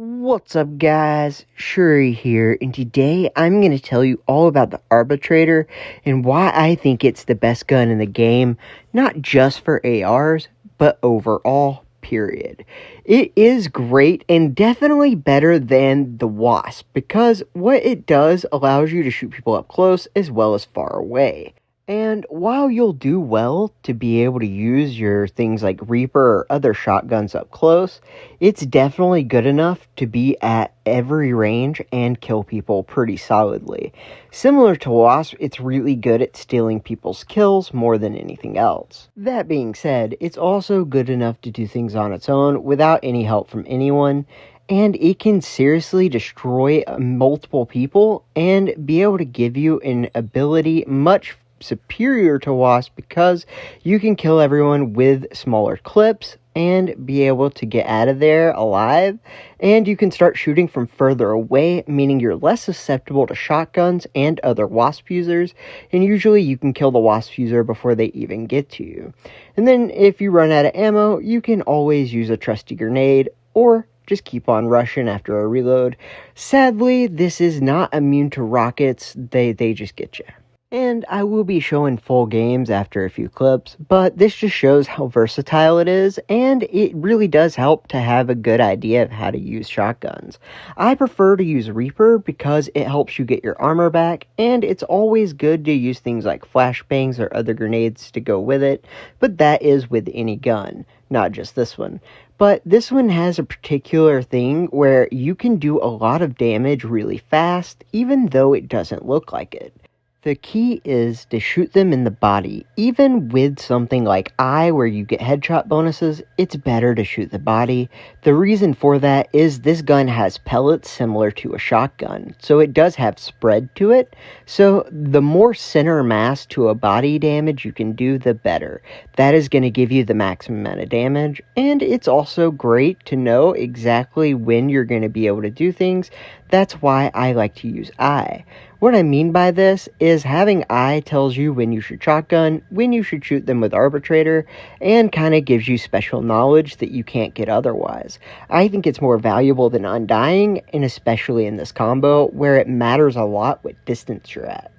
What's up, guys? Shuri here, and today I'm going to tell you all about the Arbitrator and why I think it's the best gun in the game, not just for ARs, but overall, period. It is great and definitely better than the Wasp because what it does allows you to shoot people up close as well as far away. And while you'll do well to be able to use your things like Reaper or other shotguns up close, it's definitely good enough to be at every range and kill people pretty solidly. Similar to Wasp, it's really good at stealing people's kills more than anything else. That being said, it's also good enough to do things on its own without any help from anyone, and it can seriously destroy multiple people and be able to give you an ability much superior to Wasp because you can kill everyone with smaller clips and be able to get out of there alive, and you can start shooting from further away, meaning you're less susceptible to shotguns and other Wasp users, and usually you can kill the Wasp user before they even get to you. And then if you run out of ammo, you can always use a trusty grenade or just keep on rushing after a reload. Sadly, this is not immune to rockets, they just get you. And I will be showing full games after a few clips, but this just shows how versatile it is, and it really does help to have a good idea of how to use shotguns. I prefer to use Reaper because it helps you get your armor back, and it's always good to use things like flashbangs or other grenades to go with it, but that is with any gun, not just this one. But this one has a particular thing where you can do a lot of damage really fast, even though it doesn't look like it. The key is to shoot them in the body. Even with something like Eye, where you get headshot bonuses, it's better to shoot the body. The reason for that is this gun has pellets similar to a shotgun, so it does have spread to it. So the more center mass to a body damage you can do, the better. That is going to give you the maximum amount of damage, and it's also great to know exactly when you're going to be able to do things. That's why I like to use Eye. What I mean by this is having Eye tells you when you should shotgun, when you should shoot them with Arbitrator, and kind of gives you special knowledge that you can't get otherwise. I think it's more valuable than Undying, and especially in this combo, where it matters a lot what distance you're at.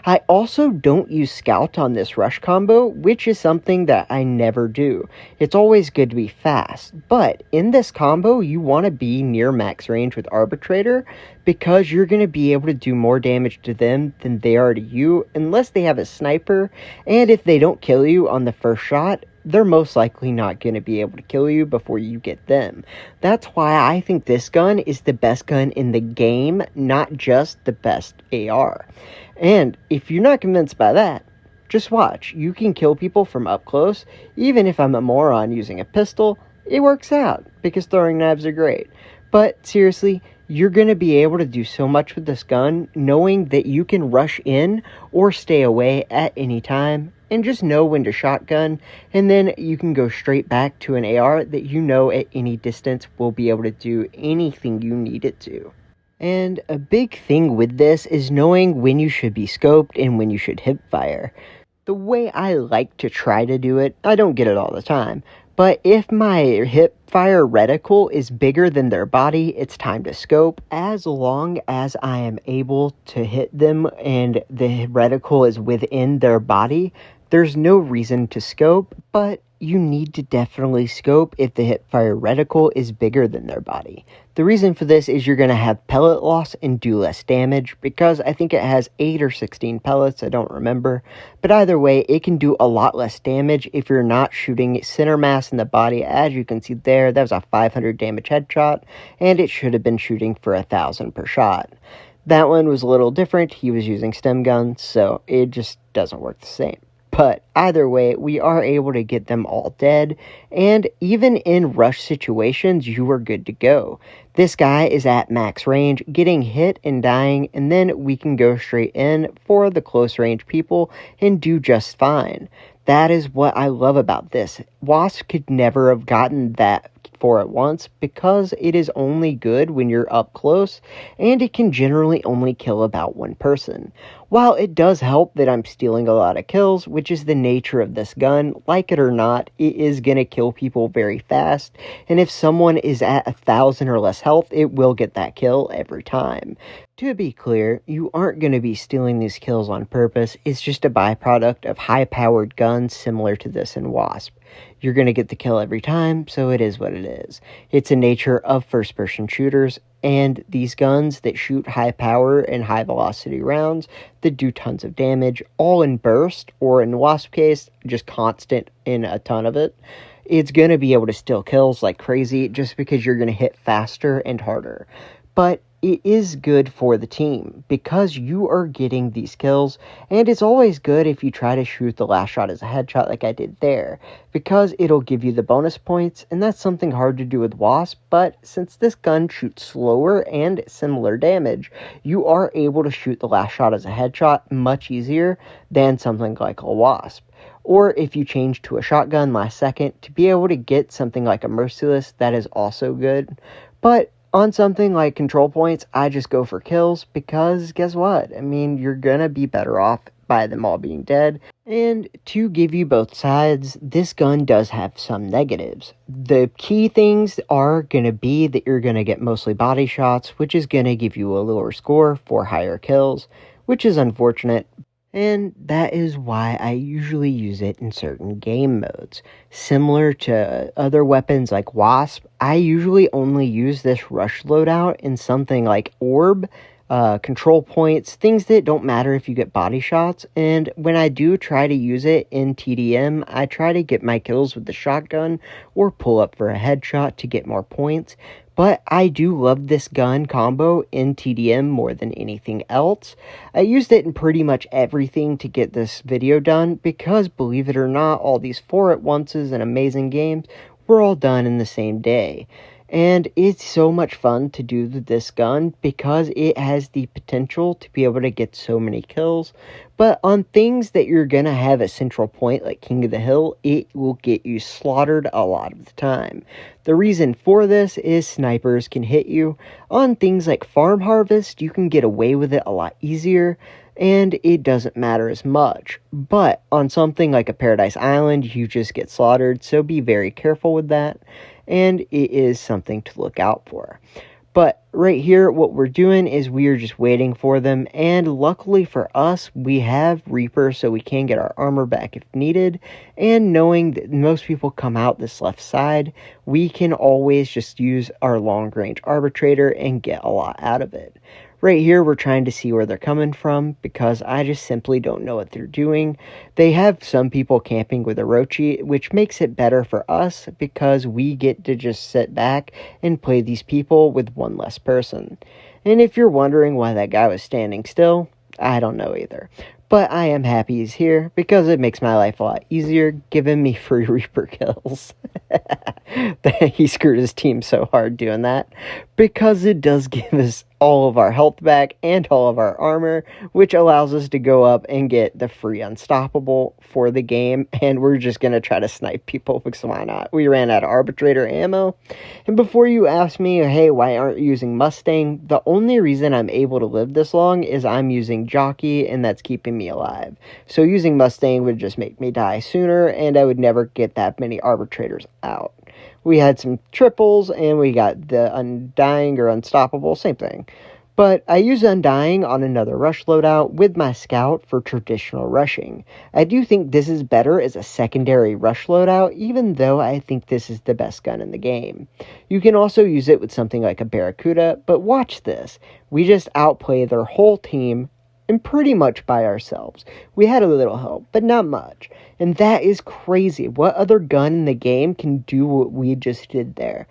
I also don't use Scout on this rush combo, which is something that I never do. It's always good to be fast, but in this combo you want to be near max range with Arbitrator because you're going to be able to do more damage to them than they are to you unless they have a sniper, and if they don't kill you on the first shot, they're most likely not going to be able to kill you before you get them. That's why I think this gun is the best gun in the game, not just the best AR. And if you're not convinced by that, just watch. You can kill people from up close. Even if I'm a moron using a pistol, it works out because throwing knives are great. But seriously, you're going to be able to do so much with this gun knowing that you can rush in or stay away at any time and just know when to shotgun, and then you can go straight back to an AR that you know at any distance will be able to do anything you need it to. And a big thing with this is knowing when you should be scoped and when you should hip fire. The way I like to try to do it, I don't get it all the time, but if my hip fire reticle is bigger than their body, it's time to scope. As long as I am able to hit them and the reticle is within their body, there's no reason to scope, but you need to definitely scope if the hipfire reticle is bigger than their body. The reason for this is you're going to have pellet loss and do less damage because I think it has 8 or 16 pellets, I don't remember. But either way, it can do a lot less damage if you're not shooting center mass in the body. As you can see there, that was a 500 damage headshot, and it should have been shooting for 1,000 per shot. That one was a little different. He was using stem guns, so it just doesn't work the same. But either way, we are able to get them all dead, and even in rush situations, you are good to go. This guy is at max range, getting hit and dying, and then we can go straight in for the close range people and do just fine. That is what I love about this. Wasp could never have gotten that four at once because it is only good when you're up close, and it can generally only kill about one person. While it does help that I'm stealing a lot of kills, which is the nature of this gun, like it or not, it is gonna kill people very fast, and if someone is at 1,000 or less health, it will get that kill every time. To be clear, you aren't going to be stealing these kills on purpose, it's just a byproduct of high-powered guns similar to this in Wasp. You're going to get the kill every time, so it is what it is. It's a nature of first-person shooters, and these guns that shoot high power and high velocity rounds that do tons of damage, all in burst, or in Wasp case, just constant in a ton of it, it's going to be able to steal kills like crazy just because you're going to hit faster and harder. But it is good for the team because you are getting these kills, and it's always good if you try to shoot the last shot as a headshot like I did there, because it'll give you the bonus points, and that's something hard to do with Wasp. But since this gun shoots slower and similar damage, you are able to shoot the last shot as a headshot much easier than something like a Wasp. Or if you change to a shotgun last second, to be able to get something like a Merciless, that is also good. But on something like control points, I just go for kills because guess what? I mean, you're gonna be better off by them all being dead. And to give you both sides, this gun does have some negatives. The key things are gonna be that you're gonna get mostly body shots, which is gonna give you a lower score for higher kills, which is unfortunate. And that is why I usually use it in certain game modes. Similar to other weapons like Wasp, I usually only use this rush loadout in something like Orb, control points, things that don't matter if you get body shots. And when I do try to use it in TDM, I try to get my kills with the shotgun or pull up for a headshot to get more points. But I do love this gun combo in TDM more than anything else. I used it in pretty much everything to get this video done because, believe it or not, all these 4-at-onces and amazing games were all done in the same day. And it's so much fun to do this gun because it has the potential to be able to get so many kills. But on things that you're going to have a central point like King of the Hill, it will get you slaughtered a lot of the time. The reason for this is snipers can hit you. On things like Farm Harvest, you can get away with it a lot easier, and it doesn't matter as much. But on something like a Paradise Island, you just get slaughtered, so be very careful with that. And it is something to look out for. But right here, what we're doing is we are just waiting for them, and luckily for us, we have Reaper, so we can get our armor back if needed, and knowing that most people come out this left side, we can always just use our long-range arbitrator and get a lot out of it. Right here, we're trying to see where they're coming from because I just simply don't know what they're doing. They have some people camping with Orochi, which makes it better for us because we get to just sit back and play these people with one less person. And if you're wondering why that guy was standing still, I don't know either. But I am happy he's here because it makes my life a lot easier, giving me free Reaper kills. He screwed his team so hard doing that because it does give us all of our health back and all of our armor, which allows us to go up and get the free unstoppable for the game. And we're just going to try to snipe people because why not? We ran out of arbitrator ammo. And before you ask me, hey, why aren't you using Mustang? The only reason I'm able to live this long is I'm using Jockey, and that's keeping me alive. So using Mustang would just make me die sooner, and I would never get that many arbitrators out. We had some triples, and we got the Undying or Unstoppable, same thing. But I use Undying on another rush loadout with my Scout for traditional rushing. I do think this is better as a secondary rush loadout, even though I think this is the best gun in the game. You can also use it with something like a Barracuda, but watch this. We just outplay their whole team and pretty much by ourselves. We had a little help, but not much. And that is crazy. What other gun in the game can do what we just did there?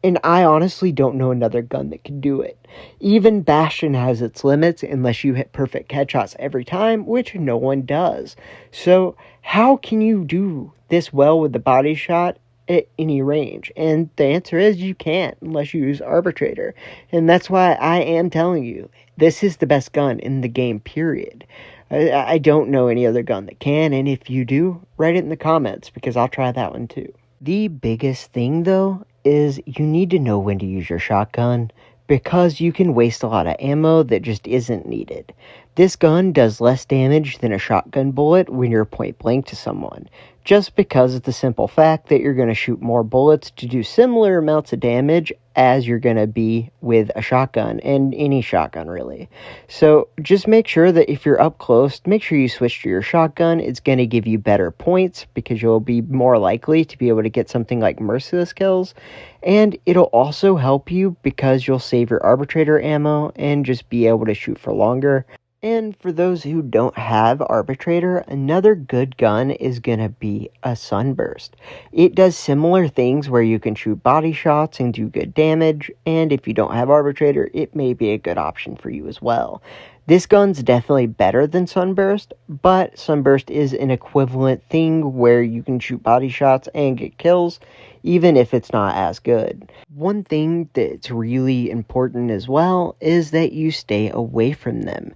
And I honestly don't know another gun that can do it. Even Bastion has its limits unless you hit perfect headshots every time, which no one does. So how can you do this well with the body shot at any range? And the answer is you can't unless you use Arbitrator. And that's why I am telling you, this is the best gun in the game, period. I don't know any other gun that can, and if you do, write it in the comments because I'll try that one too. The biggest thing though is you need to know when to use your shotgun because you can waste a lot of ammo that just isn't needed. This gun does less damage than a shotgun bullet when you're point blank to someone, just because of the simple fact that you're going to shoot more bullets to do similar amounts of damage as you're going to be with a shotgun, and any shotgun really. So just make sure that if you're up close, make sure you switch to your shotgun. It's going to give you better points because you'll be more likely to be able to get something like merciless kills, and it'll also help you because you'll save your arbitrator ammo and just be able to shoot for longer. And for those who don't have Arbitrator, another good gun is going to be a Sunburst. It does similar things where you can shoot body shots and do good damage, and if you don't have Arbitrator, it may be a good option for you as well. This gun's definitely better than Sunburst, but Sunburst is an equivalent thing where you can shoot body shots and get kills, even if it's not as good. One thing that's really important as well is that you stay away from them.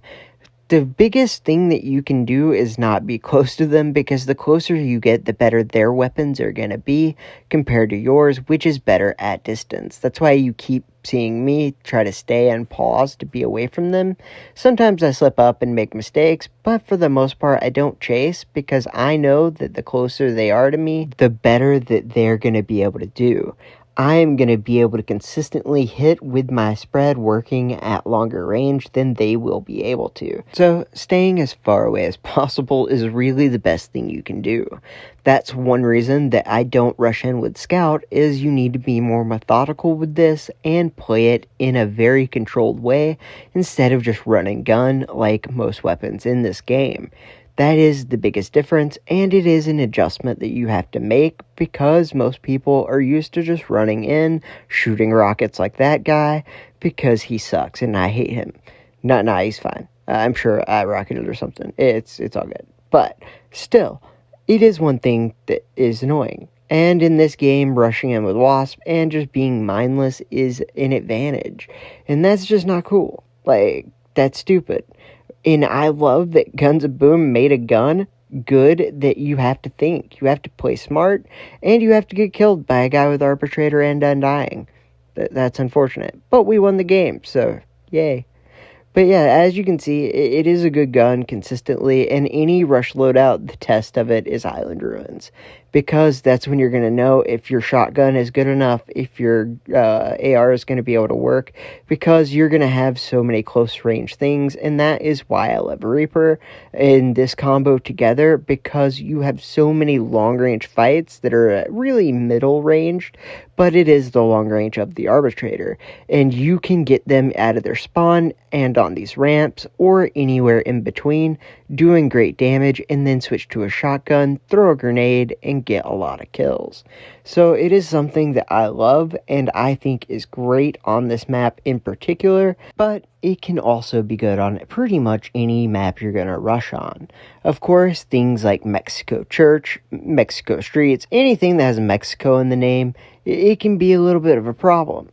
The biggest thing that you can do is not be close to them, because the closer you get, the better their weapons are going to be compared to yours, which is better at distance. That's why you keep seeing me try to stay and pause to be away from them. Sometimes I slip up and make mistakes, but for the most part I don't chase, because I know that the closer they are to me, the better that they're going to be able to do. I'm going to be able to consistently hit with my spread working at longer range than they will be able to. So staying as far away as possible is really the best thing you can do. That's one reason that I don't rush in with Scout, is you need to be more methodical with this and play it in a very controlled way instead of just run and gun like most weapons in this game. That is the biggest difference, and it is an adjustment that you have to make because most people are used to just running in, shooting rockets like that guy because he sucks and I hate him. Nah, he's fine. I'm sure I rocketed or something. It's all good. But still, it is one thing that is annoying. And in this game, rushing in with Wasp and just being mindless is an advantage. And that's just not cool. Like, that's stupid. And I love that Guns of Boom made a gun good that you have to think. You have to play smart, and you have to get killed by a guy with Arbitrator and Undying. That's unfortunate. But we won the game, so yay. But yeah, as you can see, it is a good gun consistently, and any rush loadout, the test of it is Island Ruins. Because that's when you're going to know if your shotgun is good enough, if your AR is going to be able to work, because you're going to have so many close range things, and that is why I love Reaper in this combo together, because you have so many long range fights that are really middle ranged, but it is the long range of the Arbitrator, and you can get them out of their spawn and on these ramps or anywhere in between, doing great damage, and then switch to a shotgun, throw a grenade, and get a lot of kills. So it is something that I love and I think is great on this map in particular, but it can also be good on pretty much any map you're gonna rush on. Of course, things like Mexico Church, Mexico Streets, anything that has Mexico in the name, it can be a little bit of a problem.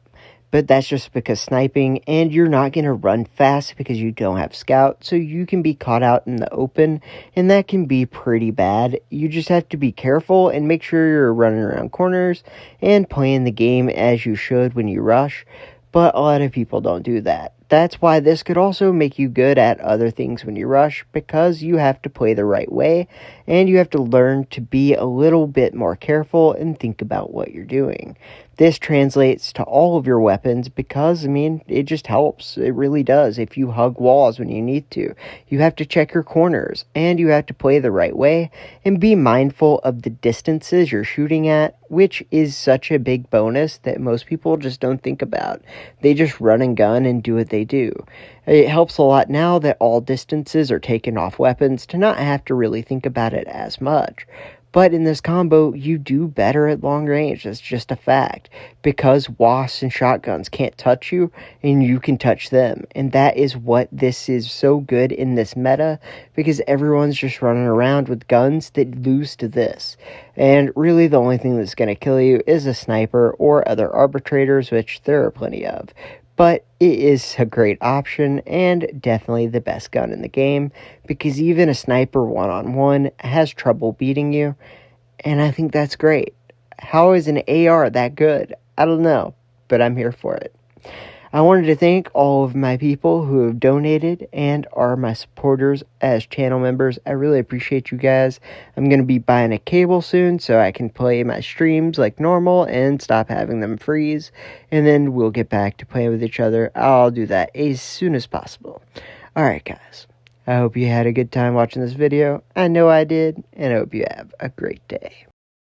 But that's just because sniping, and you're not going to run fast because you don't have Scout, so you can be caught out in the open, and that can be pretty bad. You just have to be careful and make sure you're running around corners and playing the game as you should when you rush, but a lot of people don't do that. That's why this could also make you good at other things when you rush, because you have to play the right way, and you have to learn to be a little bit more careful and think about what you're doing. This translates to all of your weapons because, it just helps. It really does. If you hug walls when you need to, you have to check your corners, and you have to play the right way and be mindful of the distances you're shooting at, which is such a big bonus that most people just don't think about. They just run and gun and do what they do. It helps a lot now that all distances are taken off weapons to not have to really think about it as much. But in this combo, you do better at long range. That's just a fact. Because wasps and shotguns can't touch you, and you can touch them. And that is what this is so good in this meta, because everyone's just running around with guns that lose to this. And really the only thing that's going to kill you is a sniper or other arbitrators, which there are plenty of. But it is a great option and definitely the best gun in the game, because even a sniper one-on-one has trouble beating you, and I think that's great. How is an AR that good? I don't know, but I'm here for it. I wanted to thank all of my people who have donated and are my supporters as channel members. I really appreciate you guys. I'm going to be buying a cable soon so I can play my streams like normal and stop having them freeze. And then we'll get back to playing with each other. I'll do that as soon as possible. Alright guys, I hope you had a good time watching this video. I know I did, and I hope you have a great day.